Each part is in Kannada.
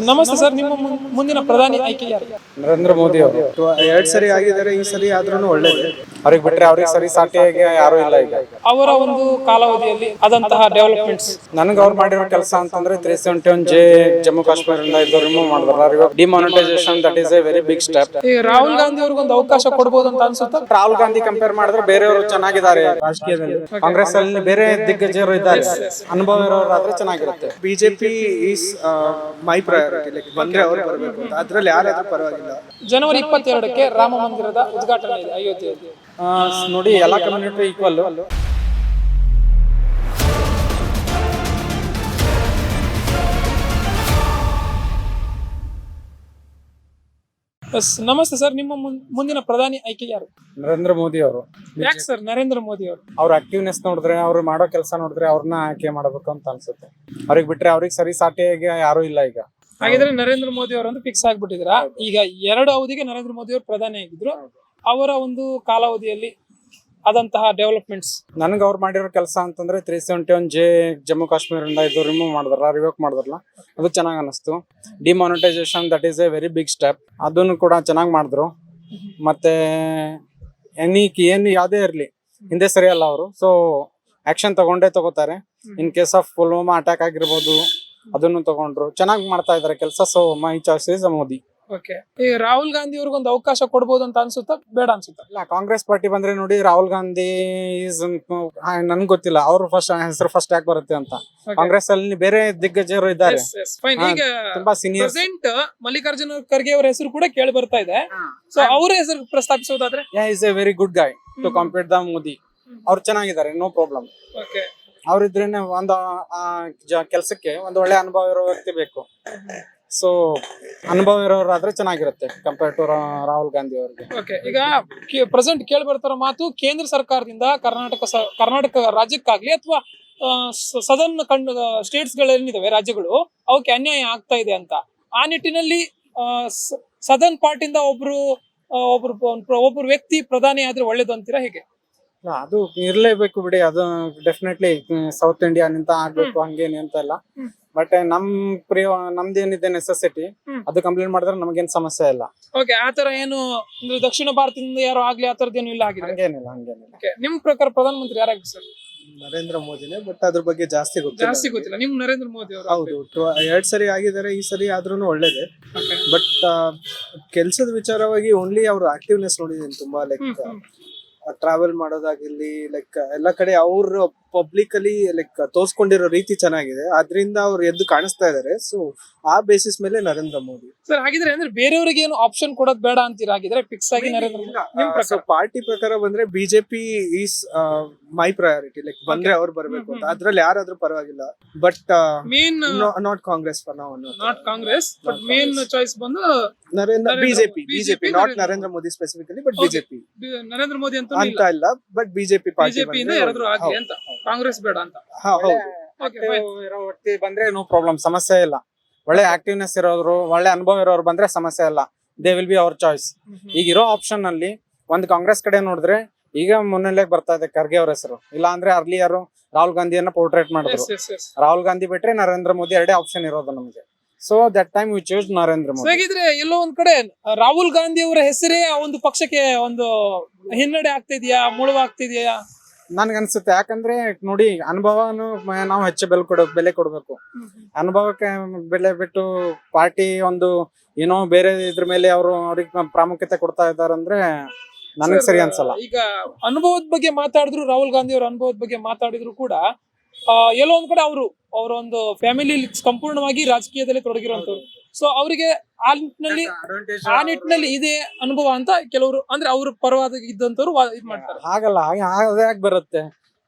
ನಮಸ್ತೆ ಸರ್, ನಿಮ್ಮ ಮುಂದಿನ ಪ್ರಧಾನಿ ಆಯ್ಕೆ ಯಾರು? ನರೇಂದ್ರ ಮೋದಿ ಅವರು ಎರಡ್ ಸರಿ ಆಗಿದ್ದಾರೆ, ಈ ಸರಿ ಆದ್ರೂ ಒಳ್ಳೇದು. ಅವ್ರಿಗೆ ಬಿಟ್ರೆ ಅವ್ರಿಗೆ ಸರಿ ಸಾಟಿಯಾಗಿ ಯಾರು ಇಲ್ಲ ಈಗ. ಅವರ ಒಂದು ಕಾಲಾವಧಿಯಲ್ಲಿ ಆದಂತಹ ಡೆವಲಪ್ಮೆಂಟ್ಸ್ ನನ್ಗೆ ಅವ್ರು ಮಾಡಿರೋ ಕೆಲಸ ಅಂತಂದ್ರೆ 371J ಜಮ್ಮು ಕಾಶ್ಮೀರದಿಂದ ಇದು ರಿಮೂವ್ ಮಾಡಿದ್ರು. Demonetisation that is a very big step. ಈಗ ರಾಹುಲ್ ಗಾಂಧಿ ಅವ್ರಿಗೊಂದು ಅವಕಾಶ ಕೊಡಬಹುದು ಅಂತ ಅನ್ಸುತ್ತಾ? ರಾಹುಲ್ ಗಾಂಧಿ ಕಂಪೇರ್ ಮಾಡಿದ್ರೆ ಬೇರೆಯವರು ಚೆನ್ನಾಗಿದ್ದಾರೆ ರಾಜಕೀಯದಲ್ಲಿ. ಕಾಂಗ್ರೆಸ್ ಅಲ್ಲಿ ಬೇರೆ ದಿಗ್ಗಜರು ಇದ್ದಾರೆ, ಅನುಭವ ಇರೋರಾದ್ರೆ ಚೆನ್ನಾಗಿರುತ್ತೆ. BJP is my priority, like ಬಂದ್ರೆ ಅವ್ರು ಬರ್ಬೇಕು ಅಂತ. ಅದ್ರಲ್ಲಿ ಯಾರಾದ್ರೂ ಪರವಾಗಿಲ್ಲ. ಜನವರಿ 22ಕ್ಕೆ ರಾಮ ಮಂದಿರದ ಉದ್ಘಾಟನೆ ಇದೆ ಅಯೋಧ್ಯೆಯಲ್ಲಿ. ನೋಡಿ, ಎಲ್ಲಾ ಕಮ್ಯುನಿಟಿ ಈಕ್ವಲ್. ನಮಸ್ತೆ ಸರ್, ನಿಮ್ಮ ಮುಂದಿನ ಪ್ರಧಾನಿ ಆಯ್ಕೆ ಯಾರು? ನರೇಂದ್ರ ಮೋದಿ ಅವರು. ಯಾಕೆ ಸರ್ ನರೇಂದ್ರ ಮೋದಿ ಅವರು? ಅವ್ರ ಆಕ್ಟಿವ್ನೆಸ್ ನೋಡಿದ್ರೆ, ಅವ್ರು ಮಾಡೋ ಕೆಲಸ ನೋಡಿದ್ರೆ ಅವ್ರನ್ನ ಆಯ್ಕೆ ಮಾಡಬೇಕು ಅಂತ ಅನ್ಸುತ್ತೆ. ಅವ್ರಿಗೆ ಬಿಟ್ರೆ ಅವ್ರಿಗೆ ಸರಿ ಸಾಟಿಯಾಗಿ ಯಾರು ಇಲ್ಲ ಈಗ. ಹಾಗಿದ್ರೆ ನರೇಂದ್ರ ಮೋದಿ ಅವರಂತೂ ಫಿಕ್ಸ್ ಆಗ್ಬಿಟ್ಟಿದ್ರ. ಈಗ 2 ಅವಧಿಗೆ ನರೇಂದ್ರ ಮೋದಿ ಅವರು ಪ್ರಧಾನಿ ಆಗಿದ್ರು. ಅವರ ಒಂದು ಕಾಲಾವಧಿಯಲ್ಲಿ ಆದಂತಹ ಡೆವಲಪ್ಮೆಂಟ್ಸ್. ನನ್ಗೆ ಅವ್ರು ಮಾಡಿರೋ ಕೆಲಸ ಅಂತಂದ್ರೆ 371J ಜಮ್ಮು ಕಾಶ್ಮೀರದಿಂದ ಇದು ರಿಮೂವ್ ರಿವೋಕ್ ಮಾಡಿದ್ರಲ್ಲ, ಅದು ಚೆನ್ನಾಗಿ ಅನಿಸ್ತು. Demonetisation that is a very big step, ಅದನ್ನು ಕೂಡ ಚೆನ್ನಾಗಿ ಮಾಡಿದ್ರು. ಮತ್ತೆ ಏನು ಯಾವುದೇ ಇರಲಿ ಹಿಂದೆ ಸರಿಯಲ್ಲ ಅವರು, ಸೊ ಆಕ್ಷನ್ ತಗೊಂಡೇ ತಗೋತಾರೆ. In case of Pulwama attack ಆಗಿರ್ಬೋದು, ಅದನ್ನು ತಗೊಂಡ್ರು, ಚೆನ್ನಾಗಿ ಮಾಡ್ತಾ ಇದಾರೆ ಕೆಲಸ. So my choice is Modi. Okay, ಈಗ ರಾಹುಲ್ ಗಾಂಧಿ ಅವ್ರಿಗೊಂದು ಅವಕಾಶ ಕೊಡಬಹುದು ಅಂತ ಅನ್ಸುತ್ತಾ, ಬೇಡ ಅನ್ಸುತ್ತಾ? ಇಲ್ಲ, ಕಾಂಗ್ರೆಸ್ ಪಾರ್ಟಿ ಬಂದ್ರೆ ನೋಡಿ, ರಾಹುಲ್ ಗಾಂಧಿ ನನ್ಗೆ ಗೊತ್ತಿಲ್ಲ ಅವ್ರ ಹೆಸರು ಫಸ್ಟ್ ಯಾಕೆ ಬರುತ್ತೆ ಅಂತ. ಕಾಂಗ್ರೆಸ್ ಅಲ್ಲಿ ಬೇರೆ ದಿಗ್ಗಜರು ಇದ್ದಾರೆ, ಈಗ ತುಂಬಾ ಸೀನಿಯರ್. ಪ್ರೆಸೆಂಟ್ ಮಲ್ಲಿಕಾರ್ಜುನ ಖರ್ಗೆ ಅವರ ಹೆಸರು ಕೂಡ ಕೇಳಿ ಬರ್ತಾ ಇದೆ. ಸೊ ಅವರ ಹೆಸರು ಪ್ರಸ್ತಾಪಿಸೋದಾದ್ರೆ, is a very good guy to compare the Modi. ಅವ್ರು ಚೆನ್ನಾಗಿದ್ದಾರೆ, ನೋ ಪ್ರಾಬ್ಲಮ್. ಓಕೆ, ಅವ್ರಿದ್ರೇನೆ ಒಂದು ಕೆಲ್ಸಕ್ಕೆ ಒಂದು ಒಳ್ಳೆ ಅನುಭವ ಇರೋ ವ್ಯಕ್ತಿ ಬೇಕು. ಸೊ ಅನುಭವ ಇರೋರಾದ್ರೆ ಚೆನ್ನಾಗಿರುತ್ತೆ ಕಂಪೇರ್ ಟು ರಾಹುಲ್ ಗಾಂಧಿ ಅವ್ರಿಗೆ. ಓಕೆ, ಈಗ ಪ್ರೆಸೆಂಟ್ ಕೇಳಿ ಬರ್ತಾರ ಮಾತು, ಕೇಂದ್ರ ಸರ್ಕಾರದಿಂದ ಕರ್ನಾಟಕ ರಾಜ್ಯಕ್ಕಾಗ್ಲಿ ಅಥವಾ ಸದರ್ನ್ ಸ್ಟೇಟ್ಸ್ ಗಳೇನಿದಾವೆ ರಾಜ್ಯಗಳು, ಅವಕ್ಕೆ ಅನ್ಯಾಯ ಆಗ್ತಾ ಇದೆ ಅಂತ. ಆ ನಿಟ್ಟಿನಲ್ಲಿ ಸದರ್ನ್ ಪಾರ್ಟಿಯಿಂದ ಒಬ್ರು ವ್ಯಕ್ತಿ ಪ್ರಧಾನಿ ಆದ್ರೆ ಒಳ್ಳೇದು ಅಂತೀರಾ, ಹೇಗೆ? ಅದು ಇರ್ಲೇಬೇಕು ಬಿಡಿ, ಅದು ಡೆಫಿನೆಟ್ಲಿ ಸೌತ್ ಇಂಡಿಯಾ ನಿಂತ ಆಗ್ಬೇಕು ಹಂಗೇನಿ ಅಂತ ಇಲ್ಲ. ಬಟ್ ನಮ್ದೇನಿದೆ ನೆಸೆಸಿಟಿ, ಅದು ಕಂಪ್ಲೀಟ್ ಮಾಡಿದ್ರೆ ನಮಗೇನ್ ಸಮಸ್ಯೆ ಇಲ್ಲ. ಓಕೆ, ಆತರ ಏನು ದಕ್ಷಿಣ ಭಾರತದಿಂದ ಯಾರು ಆಗ್ಲಿ ಆತರದ್ದೇನು ಇಲ್ಲ ಆಗಿದೆ? ಹಂಗೇನಿಲ್ಲ. ನಿಮ್ ಪ್ರಕಾರ ಪ್ರಧಾನಮಂತ್ರಿ ಯಾರಾಗಿ ಸರ್? ನರೇಂದ್ರ ಮೋದಿನೇ, ಬಟ್ ಅದ್ರ ಬಗ್ಗೆ ಜಾಸ್ತಿ ಗೊತ್ತಿಲ್ಲ. ನಿಮ್ ನರೇಂದ್ರ ಮೋದಿ ಅವರು? ಹೌದು, 2 ಸರಿ ಆಗಿದ್ದಾರೆ, ಈ ಸರಿ ಆದ್ರೂ ಒಳ್ಳೇದೇ. ಬಟ್ ಕೆಲ್ಸದ ವಿಚಾರವಾಗಿ ಓನ್ಲಿ ಅವ್ರ ಆಕ್ಟಿವ್ನೆಸ್ ನೋಡಿದೀನಿ ತುಂಬಾ. ಲೈಕ್ ಟ್ರಾವೆಲ್ ಮಾಡೋದಾಗಿರ್ಲಿ, ಲೈಕ್ ಎಲ್ಲ ಕಡೆ ಅವ್ರು ಪಬ್ಲಿಕ್ ಅಲ್ಲಿ ಲೈಕ್ ತೋರ್ಸ್ಕೊಂಡಿರೋ ರೀತಿ ಚೆನ್ನಾಗಿದೆ, ಅದ್ರಿಂದ ಅವ್ರು ಎದ್ದು ಕಾಣಿಸ್ತಾ ಇದಾರೆ. ಸೊ ಆ ಬೇಸಿಸ್ ಮೇಲೆ ನರೇಂದ್ರ ಮೋದಿ ಸರ್. ಹಾಗಿದ್ರೆ ಅಂದ್ರೆ ಬೇರೆಯವ್ರಿಗೆ ಏನು ಆಪ್ಷನ್ ಕೊಡೋದ್ ಬೇಡ ಅಂತೀರಾ? ಹಾಗಿದ್ರೆ ಫಿಕ್ಸ್ ಆಗಿ ನರೇಂದ್ರ ಮೋದಿ. ಪಾರ್ಟಿ ಪ್ರಕಾರ ಬಂದ್ರೆ BJP is my priority, like ಬಂದ್ರೆ ಅವ್ರು ಬರ್ಬೇಕು ಅಂತ. ಅದ್ರಲ್ಲಿ ಯಾರಾದ್ರೂ ಪರವಾಗಿಲ್ಲ, but main not Congress for now. Not Congress, but main choice ಬಂದು BJP, not Narendra Modi specifically, but BJP. Narendra Modi ಅಂತ ಇಲ್ಲ, ಬಟ್ ಬಿಜೆಪಿ ಪಾರ್ಟಿ ಯಾರಾದ್ರೂ ಆಗ್ಲಿ ಅಂತ, ಕಾಂಗ್ರೆಸ್ ಬೇಡ ಅಂತ. ವ್ಯಕ್ತಿ ಬಂದ್ರೆ ನೋ ಪ್ರಾಬ್ಲಮ್, ಸಮಸ್ಯೆ ಇಲ್ಲ. ಒಳ್ಳೆ ಆಕ್ಟಿವ್ನೆಸ್ ಇರೋರು, ಒಳ್ಳೆ ಅನುಭವ ಇರೋರು ಬಂದ್ರೆ ಸಮಸ್ಯೆ ಇಲ್ಲ. They will be our choice. ಈಗ ಇರೋ ಆಪ್ಷನ್ ಅಲ್ಲಿ ಒಂದು ಕಾಂಗ್ರೆಸ್ ಕಡೆ ನೋಡಿದ್ರೆ ಈಗ ಮುನ್ನೆಲೆ ಬರ್ತಾ ಇದೆ ಖರ್ಗೆ ಅವ್ರ ಹೆಸರು. ಇಲ್ಲ ಅಂದ್ರೆ ಅರ್ಲಿಯರು ರಾಹುಲ್ ಗಾಂಧಿಯನ್ನ ಪೋರ್ಟ್ರೇಟ್ ಮಾಡಿದ್ರು. ರಾಹುಲ್ ಗಾಂಧಿ ಬಿಟ್ರೆ ನರೇಂದ್ರ ಮೋದಿ ಎರಡೇ ಆಪ್ಷನ್ ಇರೋದು ನಮಗೆ. So that time we choose Narendra Modi. ಹೇಗಿದ್ರೆ ಎಲ್ಲೋ ಒಂದ್ ಕಡೆ ರಾಹುಲ್ ಗಾಂಧಿ ಅವರ ಹೆಸರೇ ಒಂದು ಪಕ್ಷಕ್ಕೆ ಒಂದು ಹಿನ್ನಡೆ ಆಗ್ತಿದ್ಯಾ, ಮುಳುವಾಗ್ತಿದ್ಯಾ? ನನ್ಗನ್ಸುತ್ತೆ, ಯಾಕಂದ್ರೆ ನೋಡಿ, ಅನುಭವನು ನಾವು ಹೆಚ್ಚು ಬೆಲೆ ಕೊಡ್ಬೇಕು. ಅನುಭವಕ್ಕೆ ಬೆಲೆ ಬಿಟ್ಟು ಪಾರ್ಟಿ ಒಂದು ಏನೋ ಬೇರೆ ಇದ್ರ ಮೇಲೆ ಅವ್ರಿಗೆ ಪ್ರಾಮುಖ್ಯತೆ ಕೊಡ್ತಾ ಇದಾರೆ ಅಂದ್ರೆ ನನಗೆ ಸರಿ ಅನ್ಸಲ್ಲ. ಈಗ ಅನುಭವದ ಬಗ್ಗೆ ಮಾತಾಡಿದ್ರು, ರಾಹುಲ್ ಗಾಂಧಿ ಅವರ ಅನುಭವದ ಬಗ್ಗೆ ಮಾತಾಡಿದ್ರು ಕೂಡ ಎಲ್ಲೋ ಒಂದ್ ಕಡೆ ಅವರ ಒಂದು ಫ್ಯಾಮಿಲಿ ಸಂಪೂರ್ಣವಾಗಿ ರಾಜಕೀಯದಲ್ಲಿ ತೊಡಗಿರುವಂತವ್ರು. ಸೊ ಅವರಿಗೆ ಆ ನಿಟ್ಟಿನಲ್ಲಿ ಇದೇ ಅನುಭವ ಅಂತ ಕೆಲವರು, ಅಂದ್ರೆ ಅವ್ರ ಪರವಾದ ಇದ್ದಂತವ್ರು ಇದ್ ಮಾಡ್ತಾರೆ. ಹಾಗಲ್ಲ, ಅದೇ ಯಾಕೆ ಬರುತ್ತೆ?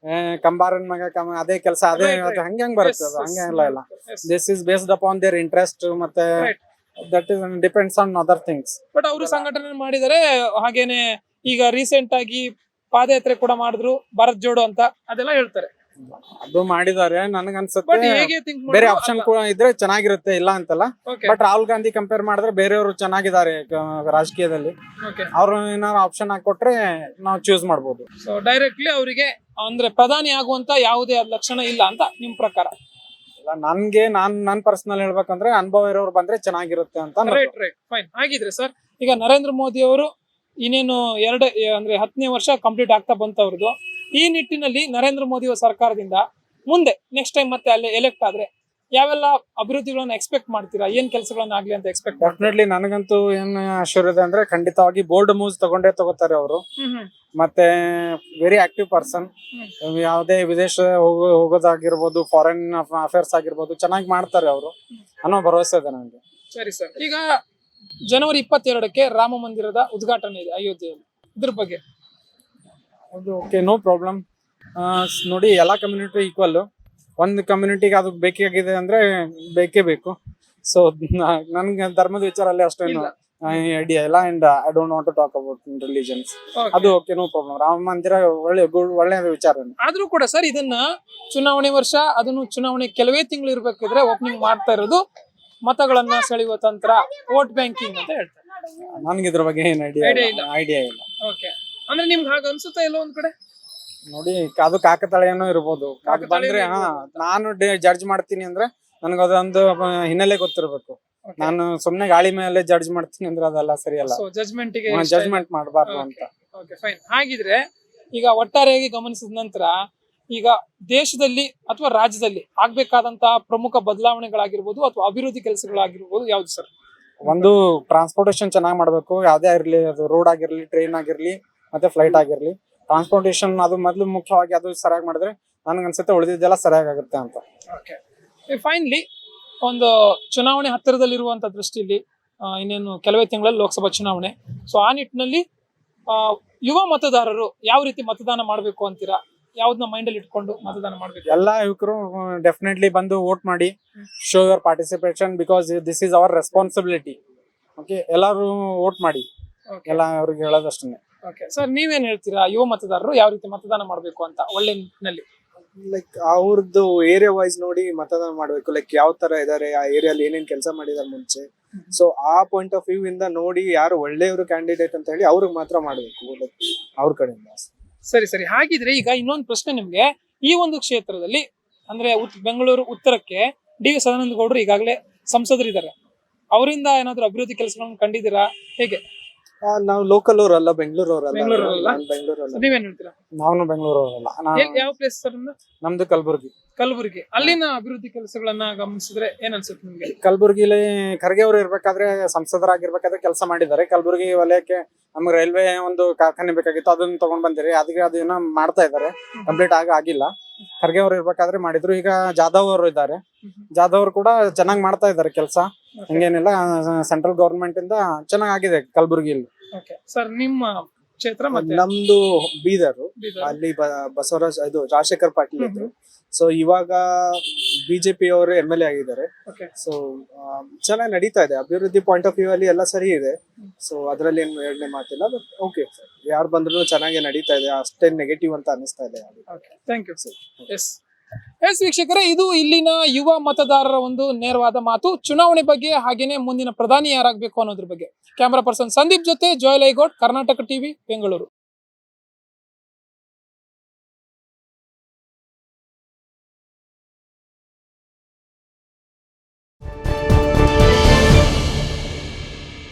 ಕಂಬಾರನ್ ಮಗ ಅದೇ ಕೆಲಸ ಅದೇ ಹಂಗೆ ಬರುತ್ತೆ? ಅದು ಹಂಗೆ ಇಲ್ಲ. This is based upon their interest, ಮತ್ತೆ that is depends on other things. But ಅವರು ಸಂಘಟನೆ ಮಾಡಿದರೆ. ಹಾಗೇನೆ ಈಗ ರೀಸೆಂಟ್ ಆಗಿ ಪಾದಯಾತ್ರೆ ಕೂಡ ಮಾಡಿದ್ರು, ಭಾರತ್ ಜೋಡೋ ಅಂತ, ಅದೆಲ್ಲ ಹೇಳ್ತಾರೆ. ಅದು ಮಾಡಿದ್ದಾರೆ. ನನ್ಗನ್ಸುತ್ತೆ ಬೇರೆ ಆಪ್ಷನ್ ಕೂಡ ಇದ್ರೆ ಚೆನ್ನಾಗಿರುತ್ತೆ, ಇಲ್ಲ ಅಂತಲ್ಲ. ಬಟ್ ರಾಹುಲ್ ಗಾಂಧಿ ಕಂಪೇರ್ ಮಾಡಿದ್ರೆ ಬೇರೆಯವರು ಚೆನ್ನಾಗಿದ್ದಾರೆ ರಾಜಕೀಯದಲ್ಲಿ. ಅವ್ರು ಏನಾದ್ರು ಆಪ್ಷನ್ ಹಾಕೊಟ್ರೆ ನಾವು ಚೂಸ್ ಮಾಡ್ಬೋದು. ಸೊ ಡೈರೆಕ್ಟ್ಲಿ ಅವರಿಗೆ ಅಂದ್ರೆ ಪ್ರಧಾನಿ ಆಗುವಂತ ಯಾವುದೇ ಲಕ್ಷಣ ಇಲ್ಲ ಅಂತ ನಿಮ್ ಪ್ರಕಾರ? ನನ್ ಪರ್ಸನಲ್ ಹೇಳ್ಬೇಕಂದ್ರೆ ಅನುಭವ ಇರೋರು ಬಂದ್ರೆ ಚೆನ್ನಾಗಿರುತ್ತೆ ಅಂತ ರೈಟ್ ರೈಟ್ ಫೈನ್. ಹಾಗಿದ್ರೆ ಸರ್, ಈಗ ನರೇಂದ್ರ ಮೋದಿ ಅವರು ಇನ್ನೇನು ಅಂದ್ರೆ 10ನೇ ವರ್ಷ ಕಂಪ್ಲೀಟ್ ಆಗ್ತಾ ಬಂತವ್ರದ್ದು. ಈ ನಿಟ್ಟಿನಲ್ಲಿ ನರೇಂದ್ರ ಮೋದಿ ಅವರ ಸರ್ಕಾರದಿಂದ ಮುಂದೆ ನೆಕ್ಸ್ಟ್ ಟೈಮ್ ಮತ್ತೆ ಅಲ್ಲಿ ಎಲೆಕ್ಟ್ ಆದ್ರೆ ಯಾವೆಲ್ಲ ಅಭಿವೃದ್ಧಿಗಳನ್ನ ಎಕ್ಸ್ಪೆಕ್ಟ್ ಮಾಡ್ತೀರಾ? ಏನ್ ಕೆಲಸಗಳನ್ನ ಆಗ್ಲಿ ಅಂತ ಎಕ್ಸ್ಪೆಕ್ಟ್ ಮಾಡ್ತೀರಾ? ಡೆಫಿನೆಟ್ಲಿ ನನಗಂತೂ ಏನ್ ಅಶ್ಯೂರ್ ಇದೆ ಅಂದ್ರೆ ಖಂಡಿತವಾಗಿ ಬೋಲ್ಡ್ ಮೂವ್ಸ್ ತಗೋತಾರೆ ಅವರು. ಮತ್ತೆ ವೆರಿ ಆಕ್ಟಿವ್ ಪರ್ಸನ್. ಯಾವುದೇ ವಿದೇಶ ಹೋಗೋದಾಗಿರ್ಬೋದು, ಫಾರಿನ್ ಅಫೇರ್ಸ್ ಆಗಿರ್ಬೋದು ಚೆನ್ನಾಗಿ ಮಾಡ್ತಾರೆ ಅವರು ಅನ್ನೋ ಭರವಸೆ ಇದೆ ನನಗೆ. ಸರಿ ಸರ್, ಈಗ ಜನವರಿ 22ಕ್ಕೆ ರಾಮ ಮಂದಿರದ ಉದ್ಘಾಟನೆ ಇದೆ ಅಯೋಧ್ಯೆಯಲ್ಲಿ. ಇದ್ರ ಬಗ್ಗೆ ಅದು ಓಕೆ, ನೋ ಪ್ರಾಬ್ಲಮ್. ನೋಡಿ, ಎಲ್ಲಾ ಕಮ್ಯುನಿಟಿ ಈಕ್ವಲ್. ಒಂದು ಕಮ್ಯುನಿಟಿಗೆ ಅದು ಬೇಕಾಗಿದೆ ಅಂದ್ರೆ ಬೇಕೇ ಬೇಕು. ಸೊ ನನ್ಗೆ ಧರ್ಮದ ವಿಚಾರಲ್ಲಿ ಅಷ್ಟೇನು ಐಡಿಯಾ ಇಲ್ಲ. And I don't want to talk about religions. ಅದು okay, no problem. Ram Mandir ಒಳ್ಳೆ ವಿಚಾರ. ಆದ್ರೂ ಕೂಡ ಸರ್, ಇದನ್ನ ಚುನಾವಣೆ ವರ್ಷ, ಅದನ್ನು ಚುನಾವಣೆ ಕೆಲವೇ ತಿಂಗಳು ಇರ್ಬೇಕಿದ್ರೆ ಓಪನಿಂಗ್ ಮಾಡ್ತಾ ಇರೋದು ಮತಗಳನ್ನ ಸೆಳೆಯುವ ತಂತ್ರ, ವೋಟ್ ಬ್ಯಾಂಕಿಂಗ್ ಅಂತ ಹೇಳ್ತಾರೆ. ನನ್ಗೆ ಇದ್ರ ಬಗ್ಗೆ ಏನ್ ಐಡಿಯಾ ಇಲ್ಲ. ಓಕೆ, ಅಂದ್ರೆ ನಿಮ್ಗೆ ಹಾಗೆ ಅನ್ಸುತ್ತಾ ಎಲ್ಲೋ ಒಂದ್ ಕಡೆ? ನೋಡಿ, ಅದು ಕಾಕತಾಳೇನೋ ಇರ್ಬೋದು. ಅದು ಬಂದ್ರೆ ನಾನು ಜಡ್ಜ್ ಮಾಡ್ತೀನಿ ಅಂದ್ರೆ ನನಗೆ ಅದೊಂದು ಹಿನ್ನೆಲೆ ಗೊತ್ತಿರ್ಬೇಕು. ನಾನು ಸುಮ್ನೆ ಗಾಳಿ ಮೇಲೆ ಜಡ್ಜ್ ಮಾಡ್ತೀನಿ ಅಂದ್ರೆ ಅದೆಲ್ಲ ಸರಿಯಲ್ಲ. ಜಡ್ಜ್ಮೆಂಟ್ ಮಾಡಬಾರ್ದು ಅಂತ. Okay fine. ಹಾಗಿದ್ರೆ ಈಗ ಒಟ್ಟಾರೆಯಾಗಿ ಗಮನಿಸಿದ ನಂತರ ಈಗ ದೇಶದಲ್ಲಿ ಅಥವಾ ರಾಜ್ಯದಲ್ಲಿ ಆಗ್ಬೇಕಾದಂತಹ ಪ್ರಮುಖ ಬದಲಾವಣೆಗಳಾಗಿರ್ಬೋದು ಅಥವಾ ಅಭಿವೃದ್ಧಿ ಕೆಲಸಗಳಾಗಿರ್ಬೋದು ಯಾವ್ದು ಸರ್? ಒಂದು ಟ್ರಾನ್ಸ್ಪೋರ್ಟೇಶನ್ ಚೆನ್ನಾಗಿ ಮಾಡ್ಬೇಕು. ಯಾವ್ದೇ ಆಗಿರ್ಲಿ, ಅದು ರೋಡ್ ಆಗಿರ್ಲಿ, ಟ್ರೈನ್ ಆಗಿರ್ಲಿ, ಮತ್ತೆ ಫ್ಲೈಟ್ ಆಗಿರ್ಲಿ. ಟ್ರಾನ್ಸ್ಪೋರ್ಟೇಶನ್ ಅದು ಮೊದಲು ಮುಖ್ಯವಾಗಿ ಅದು ಸರಿಯಾಗಿ ಮಾಡಿದ್ರೆ ನನ್ಗನ್ಸುತ್ತೆ ಉಳಿದಿದ್ದೆಲ್ಲ ಸರಿಯಾಗಿ ಆಗುತ್ತೆ ಅಂತ. ಫೈನಲಿ, ಒಂದು ಚುನಾವಣೆ ಹತ್ತಿರದಲ್ಲಿರುವಂತ ದೃಷ್ಟಿಯಲ್ಲಿ ಇನ್ನೇನು ಕೆಲವೇ ತಿಂಗಳಲ್ಲಿ ಲೋಕಸಭಾ ಚುನಾವಣೆ. ಸೊ ಆ ನಿಟ್ಟಿನಲ್ಲಿ ಯುವ ಮತದಾರರು ಯಾವ ರೀತಿ ಮತದಾನ ಮಾಡಬೇಕು ಅಂತೀರಾ? ಯಾವ್ದನ್ನ ಮೈಂಡ್ ಅಲ್ಲಿ ಇಟ್ಕೊಂಡು ಮತದಾನ ಮಾಡ್ಬೇಕು? ಎಲ್ಲಾ ಯುವಕರು ಡೆಫಿನೆಟ್ಲಿ ಬಂದು ವೋಟ್ ಮಾಡಿ, show your participation, because this is our responsibility. Okay, ಎಲ್ಲರೂ ವೋಟ್ ಮಾಡಿ. ಎಲ್ಲ ಅವ್ರಿಗೆ ಹೇಳೋದಷ್ಟೇ. ಓಕೆ ಸರ್, ನೀವೇನ್ ಹೇಳ್ತೀರಾ? ಯುವ ಮತದಾರರು ಯಾವ ರೀತಿ ಮತದಾನ ಮಾಡ್ಬೇಕು ಅಂತ ಒಳ್ಳೆ ನಿಟ್ಟಿನಲ್ಲಿ? ಲೈಕ್ ಅವ್ರದ್ದು ಏರಿಯಾ ವೈಸ್ ನೋಡಿ ಮತದಾನ ಮಾಡ್ಬೇಕು. ಲೈಕ್ ಯಾವ ತರ ಇದಾರೆ, ಆ ಏರಿಯಾಲಿ ಏನೇನ್ ಕೆಲಸ ಮಾಡಿದಾರೆ ಮುಂಚೆ. ಸೊ ಆ ಪಾಯಿಂಟ್ ಆಫ್ ವ್ಯೂ ಇಂದ ನೋಡಿ ಯಾರು ಒಳ್ಳೆಯವರು ಕ್ಯಾಂಡಿಡೇಟ್ ಅಂತ ಹೇಳಿ ಅವ್ರಿಗೆ ಮಾತ್ರ ಮಾಡ್ಬೇಕು, ಲೈಕ್ ಅವ್ರ ಕಡೆಯಿಂದ. ಸರಿ. ಹಾಗಿದ್ರೆ ಈಗ ಇನ್ನೊಂದು ಪ್ರಶ್ನೆ ನಿಮ್ಗೆ. ಈ ಒಂದು ಕ್ಷೇತ್ರದಲ್ಲಿ ಅಂದ್ರೆ ಬೆಂಗಳೂರು ಉತ್ತರಕ್ಕೆ ಡಿ ವಿ ಸದಾನಂದ ಗೌಡರು ಈಗಾಗಲೇ ಸಂಸದರಿದ್ದಾರೆ. ಅವರಿಂದ ಏನಾದ್ರು ಅಭಿವೃದ್ಧಿ ಕೆಲಸಗಳನ್ನು ಕಂಡಿದ್ದೀರಾ? ಹೇಗೆ? ನಾವು ಲೋಕಲ್ ಅವರಲ್ಲ, ಬೆಂಗಳೂರವರಲ್ಲ. ನೀವೇನ್ ಹೇಳ್ತೀರಾ? ನಾನು ಬೆಂಗಳೂರವರಲ್ಲ. ಯಾವ ಪ್ಲೇಸ್ ಸರ್? ನಮ್ದು ಕಲಬುರ್ಗಿ. ಅಲ್ಲಿನ ಅಭಿವೃದ್ಧಿ ಕೆಲಸಗಳನ್ನ ಗಮನಿಸಿದ್ರೆ ಏನ್ ಅನ್ಸುತ್ತೆ ನಿಮ್ಗೆ? ಕಲಬುರ್ಗಿಲಿ ಖರ್ಗೆ ಅವರು ಇರ್ಬೇಕಾದ್ರೆ, ಸಂಸದರಾಗಿರ್ಬೇಕಾದ್ರೆ ಕೆಲಸ ಮಾಡಿದ್ದಾರೆ. ಕಲಬುರ್ಗಿ ವಲಯಕ್ಕೆ ನಮ್ಗೆ ರೈಲ್ವೆ ಒಂದು ಕಾರ್ಖಾನೆ ಬೇಕಾಗಿತ್ತು, ಅದನ್ನ ತಗೊಂಡ್ ಬಂದಿರಿ. ಅದಕ್ಕೆ ಅದನ್ನ ಮಾಡ್ತಾ ಇದ್ದಾರೆ, ಕಂಪ್ಲೀಟ್ ಆಗಿಲ್ಲ. ಖರ್ಗೆ ಅವರು ಇರ್ಬೇಕಾದ್ರೆ ಮಾಡಿದ್ರು. ಈಗ ಜಾಧವ್ ಅವರು ಇದ್ದಾರೆ. ಜಾಧವ್ ಅವರು ಕೂಡ ಚೆನ್ನಾಗಿ ಮಾಡ್ತಾ ಇದ್ದಾರೆ ಕೆಲಸ. ಹಂಗೇನಿಲ್ಲ, ಸೆಂಟ್ರಲ್ ಗವರ್ಮೆಂಟ್ ಇಂದ ಚೆನ್ನಾಗಿದೆ ಕಲಬುರ್ಗಿಯಲ್ಲಿ. ಸರ್, ನಿಮ್ಮ ಕ್ಷೇತ್ರ? ನಮ್ದು ಬೀದರ್. ಅಲ್ಲಿ ಬಸವರಾಜ್ ಇದು ರಾಜಶೇಖರ್ ಪಾಟೀಲ್ ಇದ್ರು. ಸೊ ಇವಾಗ ಬಿಜೆಪಿ ಅವರು MLA ಆಗಿದ್ದಾರೆ. ಸೊ ಚೆನ್ನಾಗಿ ನಡೀತಾ ಇದೆ. ಅಭಿವೃದ್ಧಿ ಪಾಯಿಂಟ್ ಆಫ್ ವ್ಯೂ ಅಲ್ಲಿ ಎಲ್ಲ ಸರಿ ಇದೆ. ಸೊ ಅದ್ರಲ್ಲಿ ಏನು ಎರಡನೇ ಮಾತಿಲ್ಲ. ಬಟ್ ಓಕೆ, ಯಾರು ಬಂದ್ರು ಚೆನ್ನಾಗಿ ನಡೀತಾ ಇದೆ. ಅಷ್ಟೇನ್ ನೆಗೆಟಿವ್ ಅಂತ ಅನಿಸ್ತಾ ಇದೆ. Thank you sir. ಎಸ್ ವೀಕ್ಷಕರೇ, ಇದು ಇಲ್ಲಿನ ಯುವ ಮತದಾರರ ಒಂದು ನೇರವಾದ ಮಾತು ಚುನಾವಣೆ ಬಗ್ಗೆ, ಹಾಗೇನೆ ಮುಂದಿನ ಪ್ರಧಾನಿ ಯಾರಾಗಬೇಕು ಅನ್ನೋದ್ರ ಬಗ್ಗೆ. ಕ್ಯಾಮರಾ ಪರ್ಸನ್ ಸಂದೀಪ್ ಜೊತೆ ಜೋಯ್ ಲೈಗೋಡ್, ಕರ್ನಾಟಕ ಟಿವಿ, ಬೆಂಗಳೂರು.